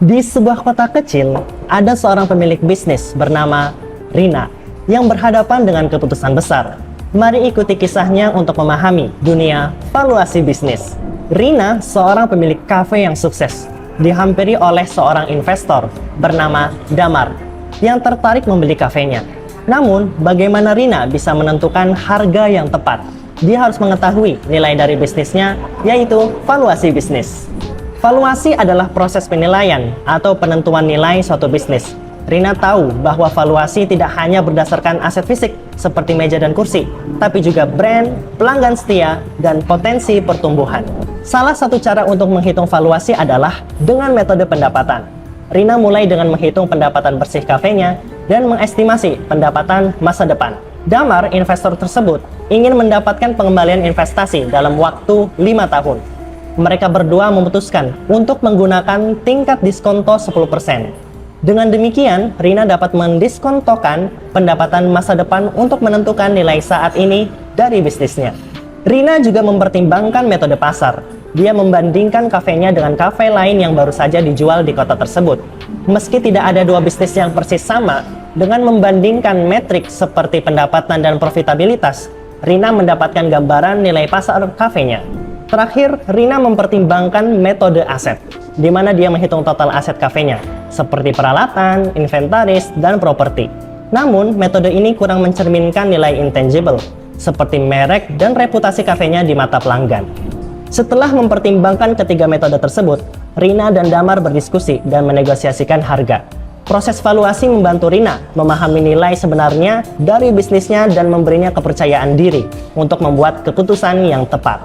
Di sebuah kota kecil, ada seorang pemilik bisnis bernama Rina yang berhadapan dengan keputusan besar. Mari ikuti kisahnya untuk memahami dunia valuasi bisnis. Rina seorang pemilik kafe yang sukses, dihampiri oleh seorang investor bernama Damar yang tertarik membeli kafenya. Namun, bagaimana Rina bisa menentukan harga yang tepat? Dia harus mengetahui nilai dari bisnisnya, yaitu valuasi bisnis. Valuasi adalah proses penilaian atau penentuan nilai suatu bisnis. Rina tahu bahwa valuasi tidak hanya berdasarkan aset fisik seperti meja dan kursi, tapi juga brand, pelanggan setia, dan potensi pertumbuhan. Salah satu cara untuk menghitung valuasi adalah dengan metode pendapatan. Rina mulai dengan menghitung pendapatan bersih kafenya dan mengestimasi pendapatan masa depan. Damar, investor tersebut, ingin mendapatkan pengembalian investasi dalam waktu 5 tahun. Mereka berdua memutuskan untuk menggunakan tingkat diskonto 10%. Dengan demikian, Rina dapat mendiskontokan pendapatan masa depan untuk menentukan nilai saat ini dari bisnisnya. Rina juga mempertimbangkan metode pasar. Dia membandingkan kafenya dengan kafe lain yang baru saja dijual di kota tersebut. Meski tidak ada dua bisnis yang persis sama, dengan membandingkan metrik seperti pendapatan dan profitabilitas, Rina mendapatkan gambaran nilai pasar kafenya. Terakhir, Rina mempertimbangkan metode aset, di mana dia menghitung total aset kafenya, seperti peralatan, inventaris, dan properti. Namun, metode ini kurang mencerminkan nilai intangible, seperti merek dan reputasi kafenya di mata pelanggan. Setelah mempertimbangkan ketiga metode tersebut, Rina dan Damar berdiskusi dan menegosiasikan harga. Proses valuasi membantu Rina memahami nilai sebenarnya dari bisnisnya dan memberinya kepercayaan diri untuk membuat keputusan yang tepat.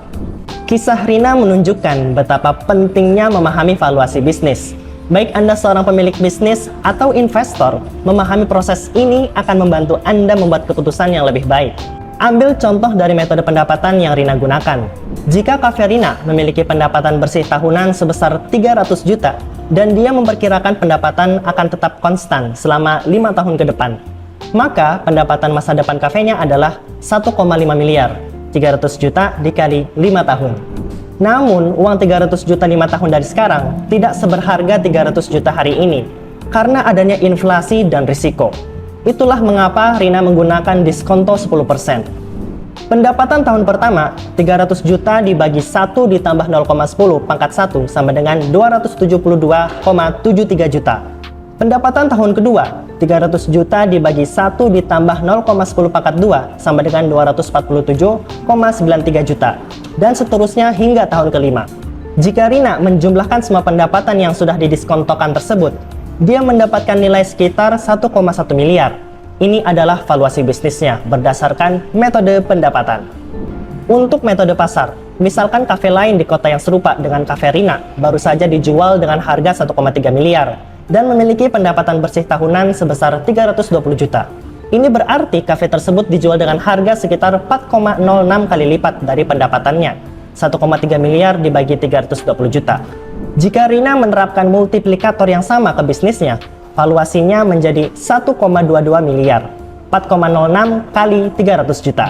Kisah Rina menunjukkan betapa pentingnya memahami valuasi bisnis. Baik Anda seorang pemilik bisnis atau investor, memahami proses ini akan membantu Anda membuat keputusan yang lebih baik. Ambil contoh dari metode pendapatan yang Rina gunakan. Jika kafe Rina memiliki pendapatan bersih tahunan sebesar 300 juta dan dia memperkirakan pendapatan akan tetap konstan selama 5 tahun ke depan, maka pendapatan masa depan kafenya adalah 1,5 miliar. 300 juta dikali 5 tahun. Namun, uang 300 juta 5 tahun dari sekarang tidak seberharga 300 juta hari ini karena adanya inflasi dan risiko. Itulah mengapa Rina menggunakan diskonto 10%. Pendapatan tahun pertama, 300 juta dibagi 1 ditambah 0,10 pangkat 1 sama dengan 272,73 juta. Pendapatan tahun kedua, 300 juta dibagi 1 ditambah 0,10 pangkat 2 sama dengan 247,93 juta. Dan seterusnya hingga tahun kelima. Jika Rina menjumlahkan semua pendapatan yang sudah didiskontokan tersebut, dia mendapatkan nilai sekitar 1,1 miliar. Ini adalah valuasi bisnisnya berdasarkan metode pendapatan. Untuk metode pasar, misalkan kafe lain di kota yang serupa dengan kafe Rina baru saja dijual dengan harga 1,3 miliar dan memiliki pendapatan bersih tahunan sebesar 320 juta. Ini berarti kafe tersebut dijual dengan harga sekitar 4,06 kali lipat dari pendapatannya, 1,3 miliar dibagi 320 juta. Jika Rina menerapkan multiplikator yang sama ke bisnisnya, valuasinya menjadi 1,22 miliar, 4,06 kali 300 juta.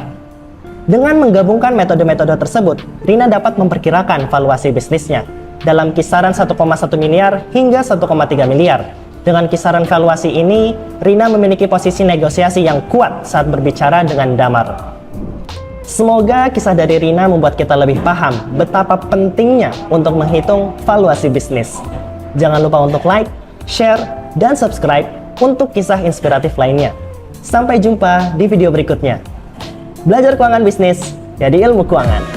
Dengan menggabungkan metode-metode tersebut, Rina dapat memperkirakan valuasi bisnisnya dalam kisaran 1,1 miliar hingga 1,3 miliar. Dengan kisaran valuasi ini, Rina memiliki posisi negosiasi yang kuat saat berbicara dengan Damar. Semoga kisah dari Rina membuat kita lebih paham betapa pentingnya untuk menghitung valuasi bisnis. Jangan lupa untuk like, share, dan subscribe untuk kisah inspiratif lainnya. Sampai jumpa di video berikutnya. Belajar keuangan bisnis, jadi ilmu keuangan.